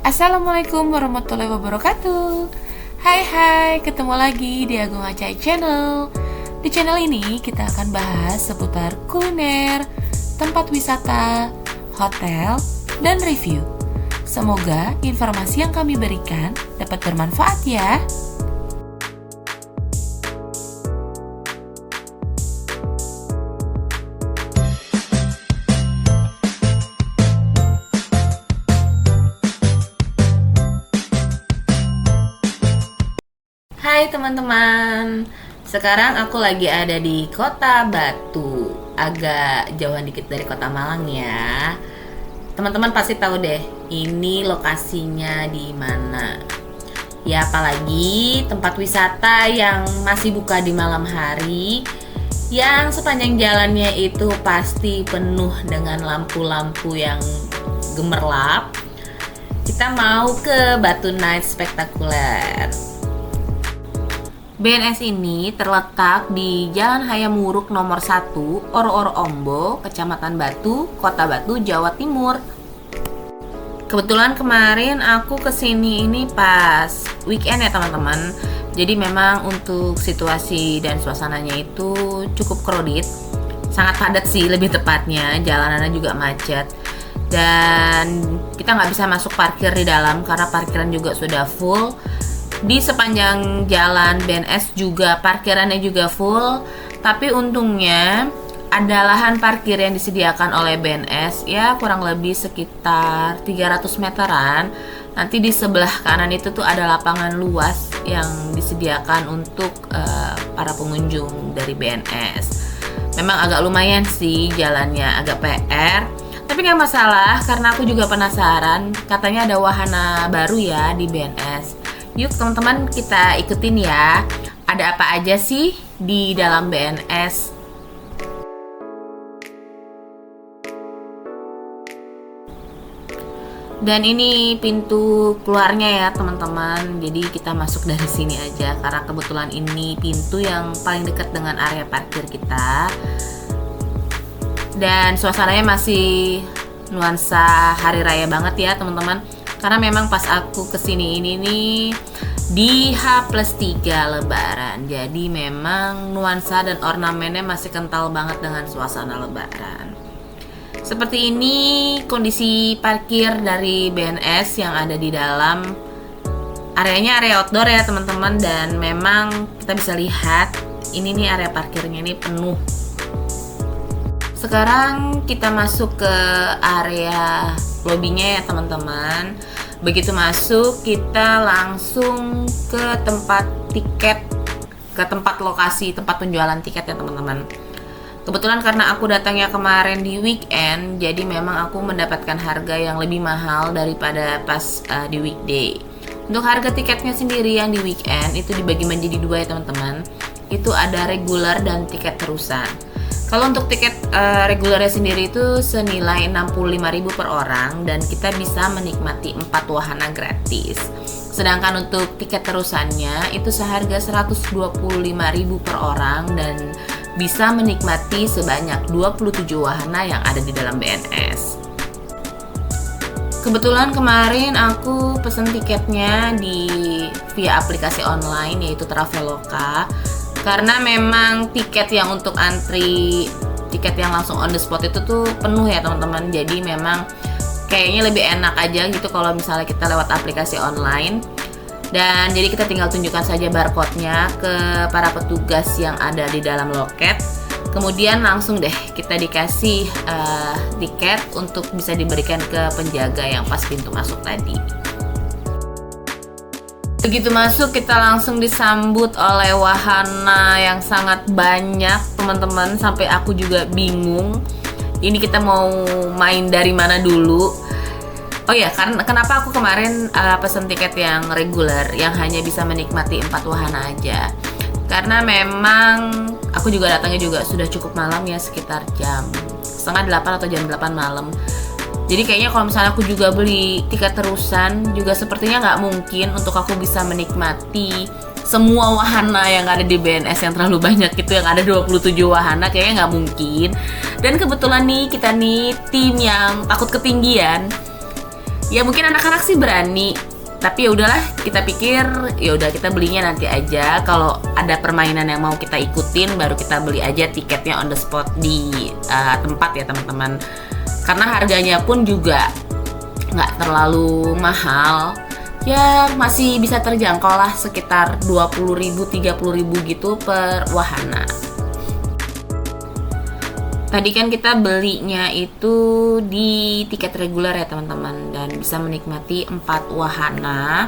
Assalamualaikum warahmatullahi wabarakatuh. Hai, ketemu lagi di Agung Acai Channel. Di channel ini kita akan bahas seputar kuliner, tempat wisata, hotel, dan review. Semoga informasi yang kami berikan dapat bermanfaat ya. Hai teman-teman, sekarang aku lagi ada di Kota Batu, agak jauhan dikit dari Kota Malang ya. Teman-teman pasti tahu deh, ini lokasinya di mana. Ya apalagi tempat wisata yang masih buka di malam hari, yang sepanjang jalannya itu pasti penuh dengan lampu-lampu yang gemerlap. Kita mau ke Batu Night Spektakuler. BNS ini terletak di Jalan Hayam Wuruk nomor 1, Oro-Oro Ombo, Kecamatan Batu, Kota Batu, Jawa Timur. Kebetulan kemarin aku kesini ini pas weekend ya teman-teman. Jadi memang untuk situasi dan suasananya itu cukup crowded, sangat padat sih lebih tepatnya, jalanannya juga macet. Dan kita nggak bisa masuk parkir di dalam karena parkiran juga sudah full. Di sepanjang jalan BNS juga parkirannya juga full, tapi untungnya ada lahan parkir yang disediakan oleh BNS ya kurang lebih sekitar 300 meteran. Nanti di sebelah kanan itu tuh ada lapangan luas yang disediakan untuk para pengunjung dari BNS. Memang agak lumayan sih jalannya, agak PR, tapi nggak masalah karena aku juga penasaran, katanya ada wahana baru ya di BNS. Yuk teman-teman kita ikutin ya, ada apa aja sih di dalam BNS. Dan ini pintu keluarnya ya teman-teman, jadi kita masuk dari sini aja karena kebetulan ini pintu yang paling dekat dengan area parkir kita. Dan suasananya masih nuansa hari raya banget ya teman-teman, karena memang pas aku kesini ini nih di H+3 Lebaran, jadi memang nuansa dan ornamennya masih kental banget dengan suasana Lebaran. Seperti ini kondisi parkir dari BNS yang ada di dalam. Areanya area outdoor ya teman-teman, dan memang kita bisa lihat ini nih area parkirnya ini penuh. Sekarang kita masuk ke area lobbynya ya teman-teman. Begitu masuk kita langsung ke tempat tiket, ke tempat lokasi tempat penjualan tiket ya teman-teman. Kebetulan karena aku datangnya kemarin di weekend, jadi memang aku mendapatkan harga yang lebih mahal daripada pas di weekday. Untuk harga tiketnya sendiri yang di weekend itu dibagi menjadi dua ya teman-teman. Itu ada regular dan tiket terusan. Kalau untuk tiket regulernya sendiri itu senilai 65.000 per orang dan kita bisa menikmati 4 wahana gratis. Sedangkan untuk tiket terusannya itu seharga 125.000 per orang dan bisa menikmati sebanyak 27 wahana yang ada di dalam BNS. Kebetulan kemarin aku pesen tiketnya via aplikasi online yaitu Traveloka. Karena memang tiket yang untuk antri, tiket yang langsung on the spot itu tuh penuh ya teman-teman. Jadi memang kayaknya lebih enak aja gitu kalau misalnya kita lewat aplikasi online. Dan jadi kita tinggal tunjukkan saja barcode-nya ke para petugas yang ada di dalam loket. Kemudian langsung deh kita dikasih tiket untuk bisa diberikan ke penjaga yang pas pintu masuk tadi. Begitu masuk kita langsung disambut oleh wahana yang sangat banyak teman-teman, sampai aku juga bingung ini kita mau main dari mana dulu. Oh ya, karena kenapa aku kemarin pesen tiket yang reguler yang hanya bisa menikmati 4 wahana aja, karena memang aku juga datangnya juga sudah cukup malam ya, sekitar jam 7:30 atau jam 8 malam. Jadi kayaknya kalau misalnya aku juga beli tiket terusan juga sepertinya nggak mungkin untuk aku bisa menikmati semua wahana yang ada di BNS yang terlalu banyak gitu, yang ada 27 wahana, kayaknya nggak mungkin. Dan kebetulan nih kita nih tim yang takut ketinggian, Ya mungkin anak-anak sih berani, tapi ya udahlah, kita pikir ya udah kita belinya nanti aja. Kalau ada permainan yang mau kita ikutin, baru kita beli aja tiketnya on the spot di tempat ya teman-teman. Karena harganya pun juga nggak terlalu mahal, ya masih bisa terjangkau lah, sekitar 20.000, 30.000 gitu per wahana. Tadi kan kita belinya itu di tiket reguler ya teman-teman, dan bisa menikmati 4 wahana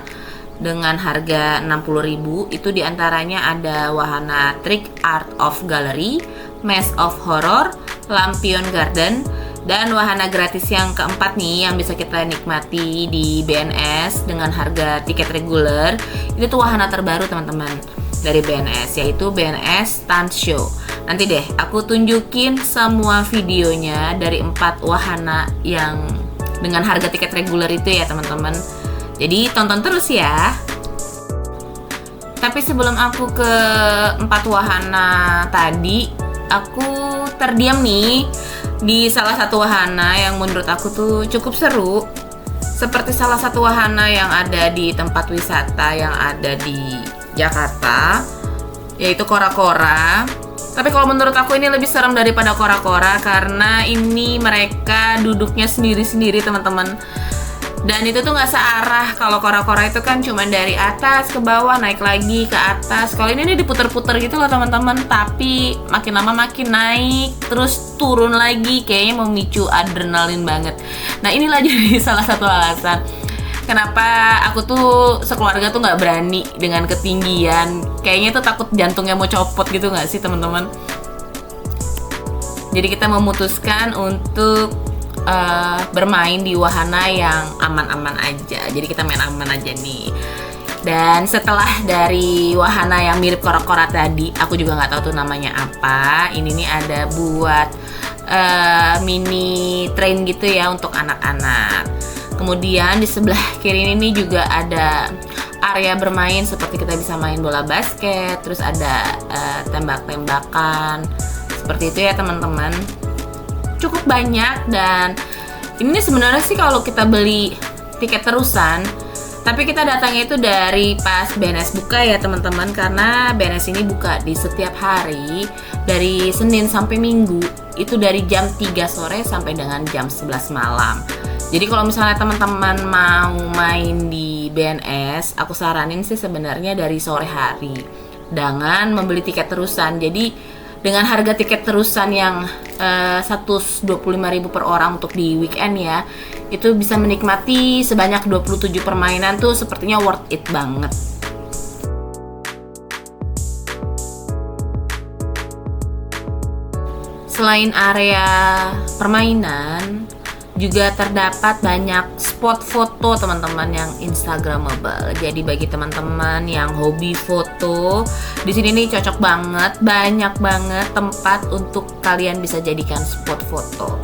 dengan harga 60.000. Itu diantaranya ada wahana Trick Art of Gallery, Maze of Horror, Lampion Garden, dan wahana gratis yang keempat nih yang bisa kita nikmati di BNS dengan harga tiket reguler. Itu tuh wahana terbaru teman-teman dari BNS, yaitu BNS Stunt Show. Nanti deh aku tunjukin semua videonya dari 4 wahana yang dengan harga tiket reguler itu ya teman-teman. Jadi tonton terus ya. Tapi sebelum aku ke 4 wahana tadi, aku terdiam nih di salah satu wahana yang menurut aku tuh cukup seru. Seperti salah satu wahana yang ada di tempat wisata yang ada di Jakarta, yaitu kora-kora. Tapi kalau menurut aku ini lebih serem daripada kora-kora, karena ini mereka duduknya sendiri-sendiri teman-teman. Dan itu tuh nggak searah. Kalau kora-kora itu kan cuma dari atas ke bawah, naik lagi ke atas. Kalau ini diputer-puter gitu loh teman-teman. Tapi makin lama makin naik, terus turun lagi. Kayaknya memicu adrenalin banget. Nah inilah jadi salah satu alasan kenapa aku tuh sekeluarga tuh nggak berani dengan ketinggian. Kayaknya tuh takut jantungnya mau copot gitu nggak sih teman-teman? Jadi kita memutuskan untuk bermain di wahana yang aman-aman aja. Jadi kita main aman aja nih. Dan setelah dari wahana yang mirip kora-kora tadi, aku juga nggak tahu tuh namanya apa. Ini nih ada buat mini train gitu ya untuk anak-anak. Kemudian di sebelah kiri ini juga ada area bermain, seperti kita bisa main bola basket, terus ada tembak-tembakan, seperti itu ya teman-teman. Cukup banyak, dan ini sebenarnya sih kalau kita beli tiket terusan, tapi kita datangnya itu dari pas BNS buka ya teman-teman, karena BNS ini buka di setiap hari dari Senin sampai Minggu, itu dari jam 3 sore sampai dengan jam 11 malam. Jadi kalau misalnya teman-teman mau main di BNS, aku saranin sih sebenarnya dari sore hari, dengan membeli tiket terusan. Jadi dengan harga tiket terusan yang 125.000 per orang untuk di weekend ya, itu bisa menikmati sebanyak 27 permainan tuh, sepertinya worth it banget. Selain area permainan, juga terdapat banyak spot foto teman-teman yang instagramable. Jadi bagi teman-teman yang hobi foto, di sini nih cocok banget, banyak banget tempat untuk kalian bisa jadikan spot foto.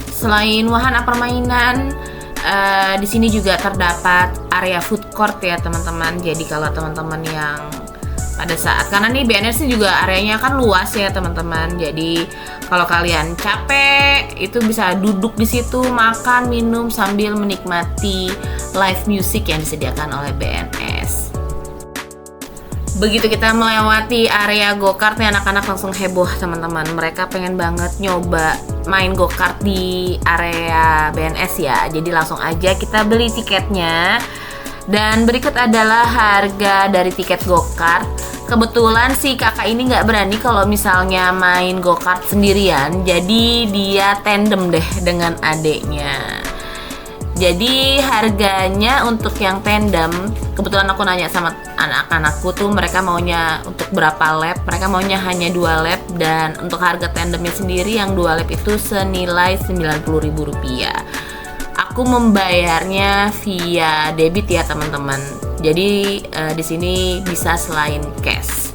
Selain wahana permainan, di sini juga terdapat area food court ya teman-teman. Jadi kalau teman-teman yang pada saat, karena nih BNS juga areanya kan luas ya teman-teman. Jadi kalau kalian capek, itu bisa duduk di situ makan, minum sambil menikmati live music yang disediakan oleh BNS. Begitu kita melewati area go-kart nih, anak-anak langsung heboh teman-teman. Mereka pengen banget nyoba main go-kart di area BNS ya. Jadi langsung aja kita beli tiketnya. Dan berikut adalah harga dari tiket go-kart. Kebetulan si kakak ini nggak berani kalau misalnya main go-kart sendirian. Jadi dia tandem deh dengan adeknya. Jadi harganya untuk yang tandem, kebetulan aku nanya sama anak-anakku tuh mereka maunya untuk berapa lap. Mereka maunya hanya 2 lap, dan untuk harga tandemnya sendiri yang 2 lap itu senilai Rp90.000. Aku membayarnya via debit ya teman-teman. Jadi di sini bisa selain cash.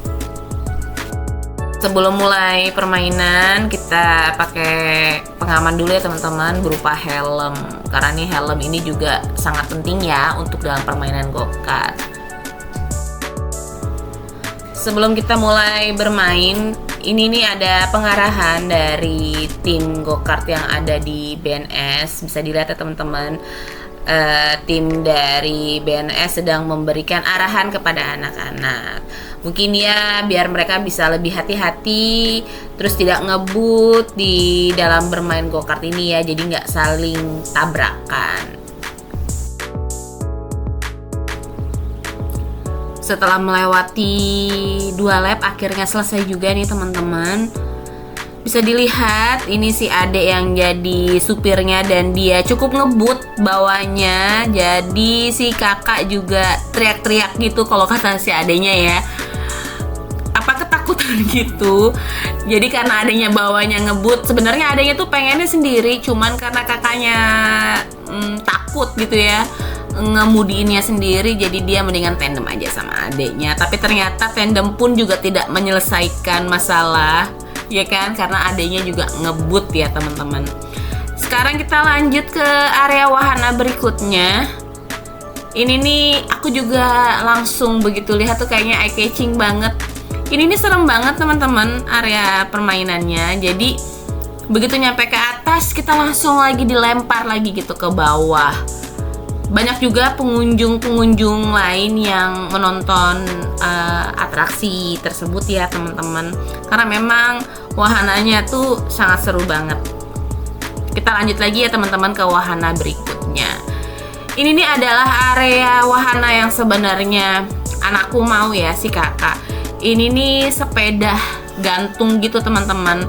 Sebelum mulai permainan, kita pakai pengaman dulu ya teman-teman, berupa helm. Karena nih helm ini juga sangat penting ya untuk dalam permainan go-kart. Sebelum kita mulai bermain, ini nih ada pengarahan dari tim go-kart yang ada di BNS. Bisa dilihat ya teman-teman, tim dari BNS sedang memberikan arahan kepada anak-anak. Mungkin ya biar mereka bisa lebih hati-hati, terus tidak ngebut di dalam bermain go-kart ini ya, jadi nggak saling tabrakan. Setelah melewati 2 lap akhirnya selesai juga nih teman-teman. Bisa dilihat ini si adek yang jadi supirnya dan dia cukup ngebut bawahnya. Jadi si kakak juga teriak-teriak gitu kalau kata si adeknya ya. Apa ketakutan gitu. Jadi karena adeknya bawahnya ngebut, sebenarnya adeknya tuh pengennya sendiri, cuman karena kakaknya takut gitu ya ngemudiinnya sendiri, jadi dia mendingan tandem aja sama adeknya. Tapi ternyata tandem pun juga tidak menyelesaikan masalah, ya kan, karena adeknya juga ngebut ya teman-teman. Sekarang kita lanjut ke area wahana berikutnya. Ini nih aku juga langsung begitu lihat tuh kayaknya eye catching banget. Ini nih serem banget teman-teman area permainannya. Jadi begitu nyampe ke atas kita langsung lagi dilempar lagi gitu ke bawah. Banyak juga pengunjung-pengunjung lain yang menonton atraksi tersebut ya teman-teman. Karena memang wahananya tuh sangat seru banget. Kita lanjut lagi ya teman-teman ke wahana berikutnya. Ini nih adalah area wahana yang sebenarnya anakku mau ya, si kakak. Ini nih sepeda gantung gitu teman-teman.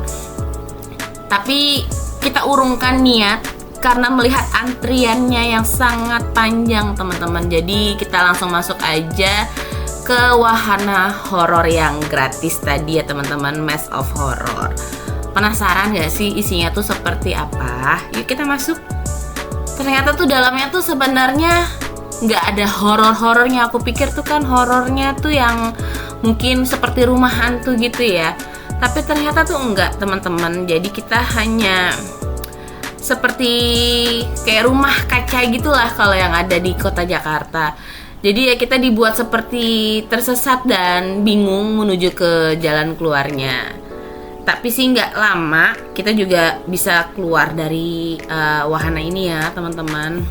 Tapi kita urungkan niat karena melihat antriannya yang sangat panjang teman-teman. Jadi kita langsung masuk aja ke wahana horor yang gratis tadi ya teman-teman, Maze of Horror. Penasaran gak sih isinya tuh seperti apa? Yuk kita masuk. Ternyata tuh dalamnya tuh sebenarnya gak ada horor-horornya. Aku pikir tuh kan horornya tuh yang mungkin seperti rumah hantu gitu ya. Tapi ternyata tuh enggak teman-teman. Jadi kita hanya seperti kayak rumah kaca gitulah kalau yang ada di kota Jakarta. Jadi ya kita dibuat seperti tersesat dan bingung menuju ke jalan keluarnya. Tapi sih nggak lama kita juga bisa keluar dari wahana ini ya teman-teman.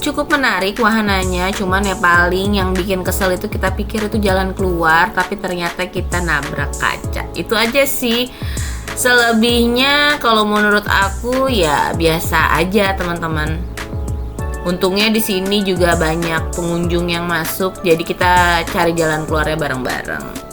Cukup menarik wahananya, cuman ya paling yang bikin kesel itu kita pikir itu jalan keluar, tapi ternyata kita nabrak kaca. Itu aja sih. Selebihnya kalau menurut aku ya biasa aja teman-teman. Untungnya di sini juga banyak pengunjung yang masuk, jadi kita cari jalan keluarnya bareng-bareng.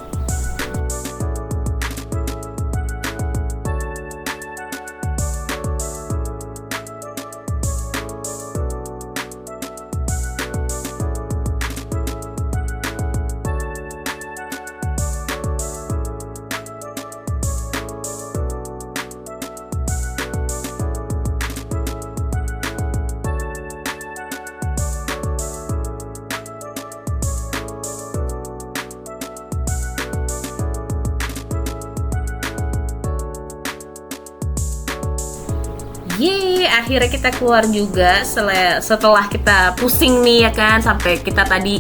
Yeay, akhirnya kita keluar juga setelah kita pusing nih ya kan, sampai kita tadi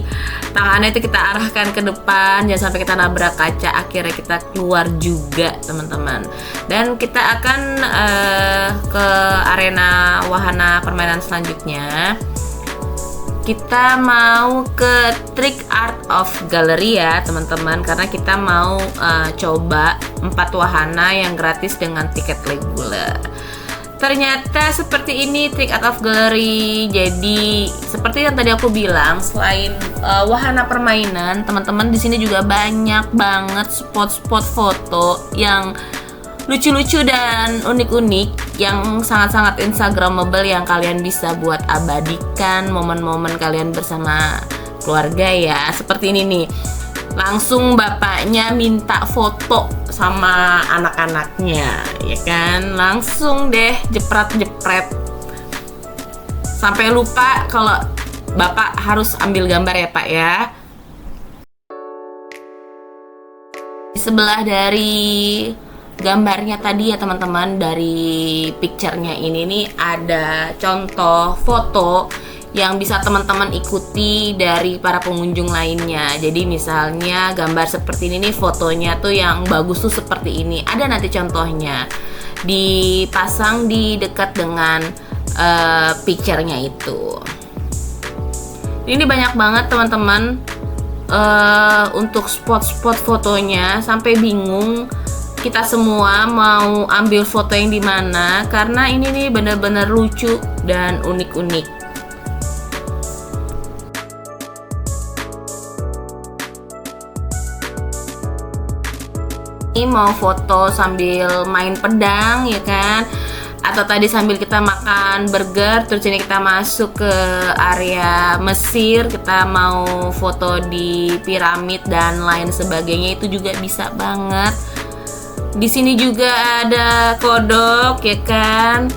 tangannya itu kita arahkan ke depan jangan sampai kita nabrak kaca. Akhirnya kita keluar juga teman-teman, dan kita akan ke arena wahana permainan selanjutnya. Kita mau ke Trick Art of Gallery ya teman-teman, karena kita mau coba 4 wahana yang gratis dengan tiket reguler. Ternyata seperti ini Trick Art of Gallery. Jadi seperti yang tadi aku bilang, selain wahana permainan, teman-teman di sini juga banyak banget spot-spot foto yang lucu-lucu dan unik-unik, yang sangat-sangat instagramable, yang kalian bisa buat abadikan momen-momen kalian bersama keluarga ya. Seperti ini nih, langsung bapaknya minta foto sama anak-anaknya, ya kan, langsung deh jepret-jepret sampai lupa kalau bapak harus ambil gambar ya pak ya. Di sebelah dari gambarnya tadi ya teman-teman, dari picture-nya ini nih ada contoh foto yang bisa teman-teman ikuti dari para pengunjung lainnya. Jadi misalnya gambar seperti ini nih, fotonya tuh yang bagus tuh seperti ini. Ada nanti contohnya dipasang di dekat dengan picture-nya itu. Ini banyak banget teman-teman untuk spot-spot fotonya, sampai bingung kita semua mau ambil foto yang di mana karena ini nih benar-benar lucu dan unik-unik. Ini mau foto sambil main pedang ya kan, atau tadi sambil kita makan burger, terus ini kita masuk ke area Mesir, kita mau foto di piramid dan lain sebagainya, itu juga bisa banget. Di sini juga ada kodok ya kan.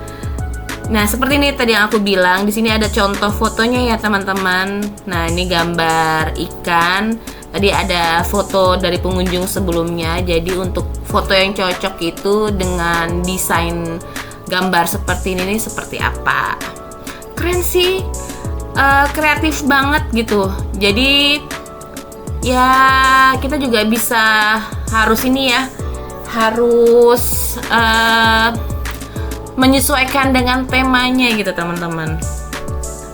Nah, seperti ini tadi yang aku bilang, di sini ada contoh fotonya ya teman-teman. Nah, ini gambar ikan. Tadi ada foto dari pengunjung sebelumnya. Jadi untuk foto yang cocok itu dengan desain gambar seperti ini nih seperti apa. Keren sih, kreatif banget gitu. Jadi ya kita juga bisa harus ini ya, harus menyesuaikan dengan temanya gitu teman-teman.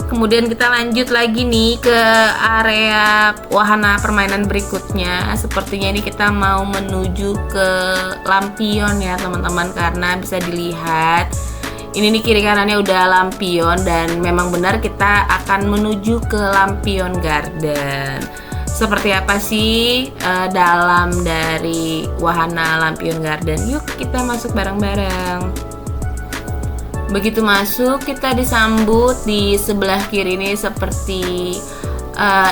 Kemudian kita lanjut lagi nih ke area wahana permainan berikutnya. Sepertinya ini kita mau menuju ke lampion ya teman-teman, karena bisa dilihat ini nih kiri kanannya udah lampion, dan memang benar kita akan menuju ke Lampion Garden. Seperti apa sih dalam dari wahana Lampion Garden? Yuk kita masuk bareng-bareng. Begitu masuk, kita disambut di sebelah kiri ini seperti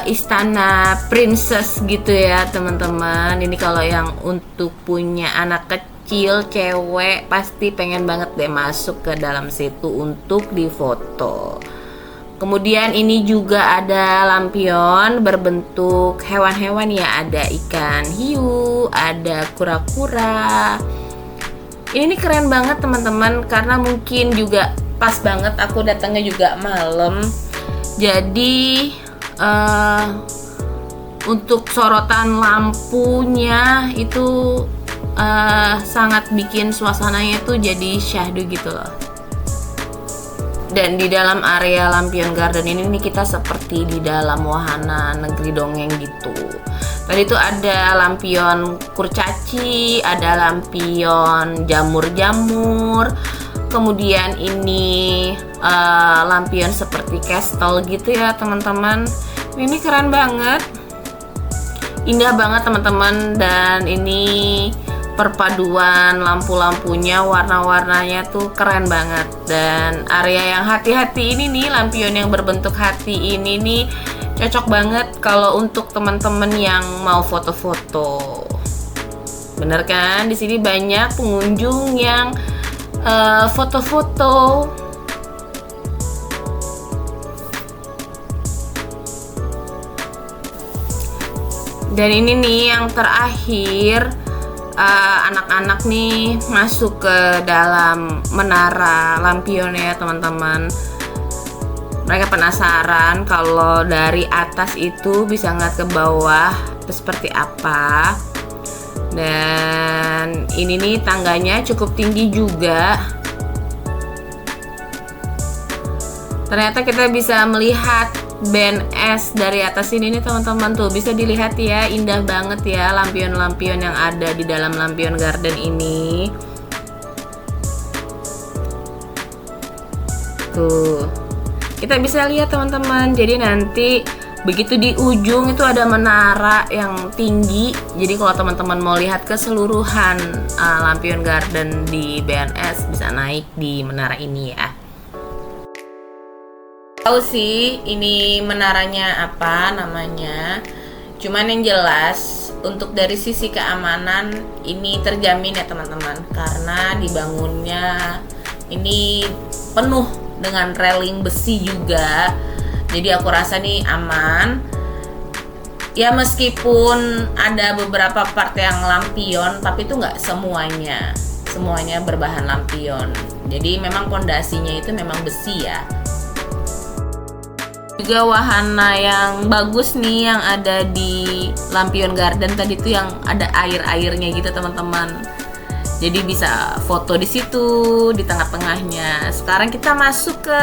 istana princess gitu ya teman-teman. Ini kalau yang untuk punya anak kecil cewek pasti pengen banget deh masuk ke dalam situ untuk difoto. Kemudian ini juga ada lampion berbentuk hewan-hewan ya, ada ikan hiu, ada kura-kura. Ini keren banget teman-teman, karena mungkin juga pas banget aku datangnya juga malam. Jadi untuk sorotan lampunya itu sangat bikin suasananya tuh jadi syahdu gitu loh. Dan di dalam area Lampion Garden ini nih kita seperti di dalam wahana negeri dongeng gitu. Tadi itu ada lampion kurcaci, ada lampion jamur-jamur, kemudian ini lampion seperti castle gitu ya teman-teman. Ini keren banget, indah banget teman-teman, dan ini perpaduan lampu-lampunya, warna-warnanya tuh keren banget. Dan area yang hati-hati ini nih, lampion yang berbentuk hati ini nih cocok banget kalau untuk teman-teman yang mau foto-foto. Bener kan? Di sini banyak pengunjung yang foto-foto. Dan ini nih yang terakhir, anak-anak nih masuk ke dalam menara lampion ya teman-teman. Mereka penasaran kalau dari atas itu bisa ngeliat ke bawah itu seperti apa. Dan ini nih tangganya cukup tinggi juga. Ternyata kita bisa melihat BNS dari atas ini nih teman-teman, tuh bisa dilihat ya, indah banget ya lampion-lampion yang ada di dalam Lampion Garden ini. Tuh, kita bisa lihat teman-teman. Jadi nanti begitu di ujung itu ada menara yang tinggi. Jadi kalau teman-teman mau lihat keseluruhan Lampion Garden di BNS bisa naik di menara ini ya. Tahu sih ini menaranya apa namanya, cuman yang jelas untuk dari sisi keamanan ini terjamin ya teman-teman, karena dibangunnya ini penuh dengan railing besi juga. Jadi aku rasa nih aman ya, meskipun ada beberapa part yang lampion, tapi itu nggak semuanya berbahan lampion. Jadi memang pondasinya itu memang besi ya. Juga wahana yang bagus nih yang ada di Lampion Garden tadi tuh yang ada air-airnya gitu teman-teman. Jadi bisa foto di situ di tengah-tengahnya. Sekarang kita masuk ke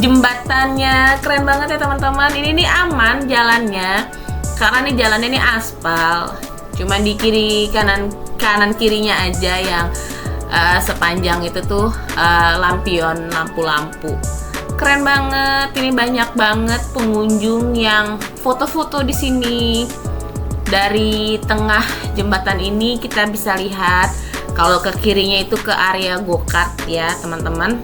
jembatannya. Keren banget ya teman-teman. Ini nih aman jalannya. Karena nih jalannya nih aspal. Cuman di kiri kanan kirinya aja yang sepanjang itu tuh lampion lampu-lampu. Keren banget, ini banyak banget pengunjung yang foto-foto di sini. Dari tengah jembatan ini kita bisa lihat kalau ke kirinya itu ke area go-kart ya teman-teman.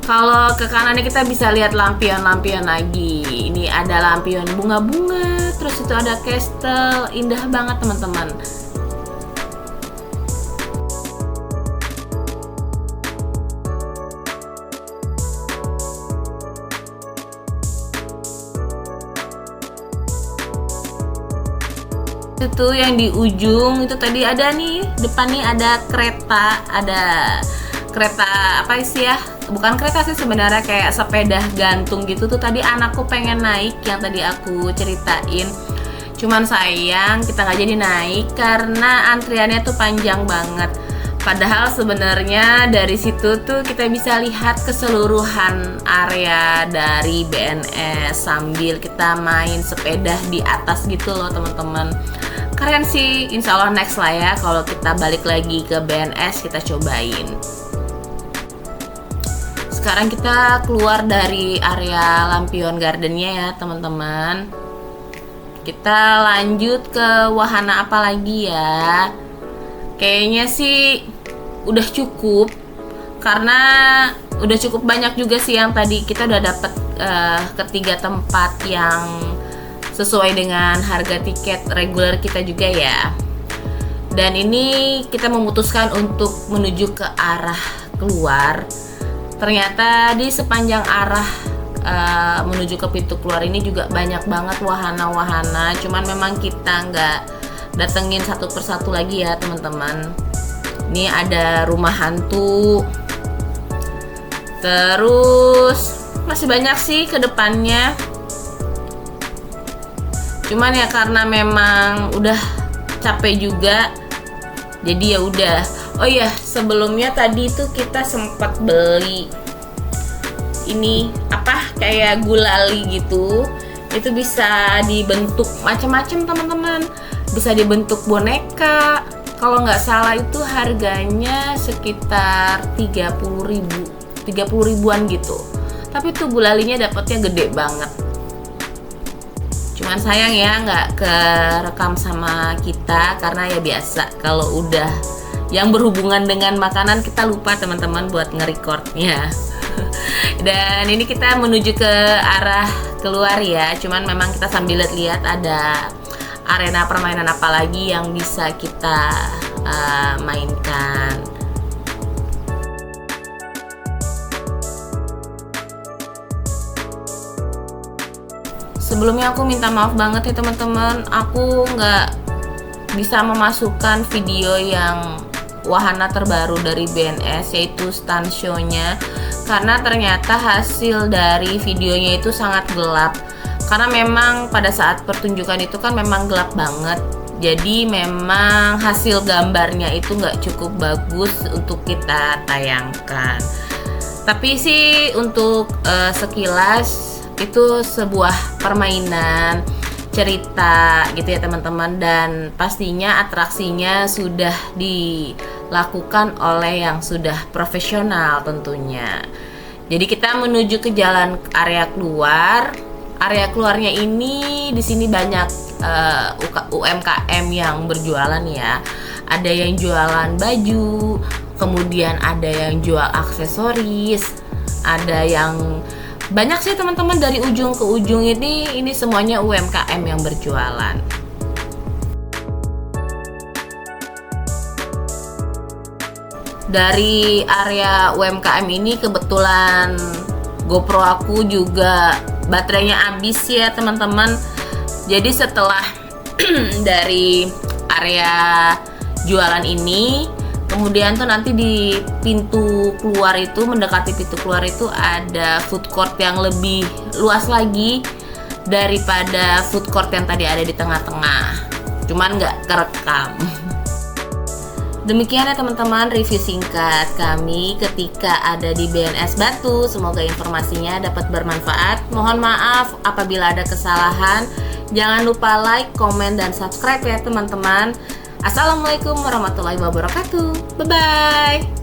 Kalau ke kanannya kita bisa lihat lampion-lampion lagi. Ini ada lampion bunga-bunga, terus itu ada castle, indah banget teman-teman. Itu yang di ujung itu tadi ada nih, depan nih ada kereta apa sih ya, bukan kereta sih sebenarnya, kayak sepeda gantung gitu tuh. Tadi anakku pengen naik yang tadi aku ceritain, cuman sayang kita nggak jadi naik karena antriannya tuh panjang banget. Padahal sebenarnya dari situ tuh kita bisa lihat keseluruhan area dari BNS sambil kita main sepeda di atas gitu loh teman-teman. Keren sih, insya Allah next lah ya kalau kita balik lagi ke BNS kita cobain. Sekarang kita keluar dari area Lampion Gardennya ya teman-teman. Kita lanjut ke wahana apa lagi ya? Kayaknya sih udah cukup, karena udah cukup banyak juga sih yang tadi kita udah dapet ketiga tempat yang sesuai dengan harga tiket reguler kita juga ya. Dan ini kita memutuskan untuk menuju ke arah keluar. Ternyata di sepanjang arah menuju ke pintu keluar ini juga banyak banget wahana-wahana. Cuman memang kita nggak datengin satu persatu lagi ya teman-teman. Ini ada rumah hantu. Terus masih banyak sih ke depannya. Cuman ya karena memang udah capek juga, jadi ya udah. Oh iya, sebelumnya tadi tuh kita sempat beli ini apa kayak gulali gitu. Itu bisa dibentuk macam-macam teman-teman. Bisa dibentuk boneka. Kalau nggak salah itu harganya sekitar 30 ribuan gitu. Tapi tuh gulalinya dapatnya gede banget. Cuman sayang ya nggak kerekam sama kita karena ya biasa kalau udah yang berhubungan dengan makanan kita lupa teman-teman buat nge-recordnya. Dan ini kita menuju ke arah keluar ya. Cuman memang kita sambil lihat ada arena permainan apa lagi yang bisa kita mainkan. Sebelumnya aku minta maaf banget ya teman-teman, aku nggak bisa memasukkan video yang wahana terbaru dari BNS yaitu stunt show-nya karena ternyata hasil dari videonya itu sangat gelap. Karena memang pada saat pertunjukan itu kan memang gelap banget, jadi memang hasil gambarnya itu nggak cukup bagus untuk kita tayangkan. Tapi sih untuk sekilas itu sebuah permainan cerita gitu ya teman-teman, dan pastinya atraksinya sudah dilakukan oleh yang sudah profesional tentunya. Jadi kita menuju ke jalan area keluar. Area keluarnya ini di sini banyak UMKM yang berjualan ya. Ada yang jualan baju, kemudian ada yang jual aksesoris, ada yang banyak sih teman-teman dari ujung ke ujung ini semuanya UMKM yang berjualan. Dari area UMKM ini kebetulan GoPro aku juga baterainya habis ya teman-teman. Jadi setelah dari area jualan ini, kemudian tuh nanti di pintu keluar itu, mendekati pintu keluar itu ada food court yang lebih luas lagi. daripada food court yang tadi ada di tengah-tengah. Cuman nggak kerekam. Demikian ya teman-teman review singkat kami ketika ada di BNS Batu. Semoga informasinya dapat bermanfaat. Mohon maaf apabila ada kesalahan. Jangan lupa like, komen, dan subscribe ya teman-teman. Assalamualaikum warahmatullahi wabarakatuh. Bye-bye.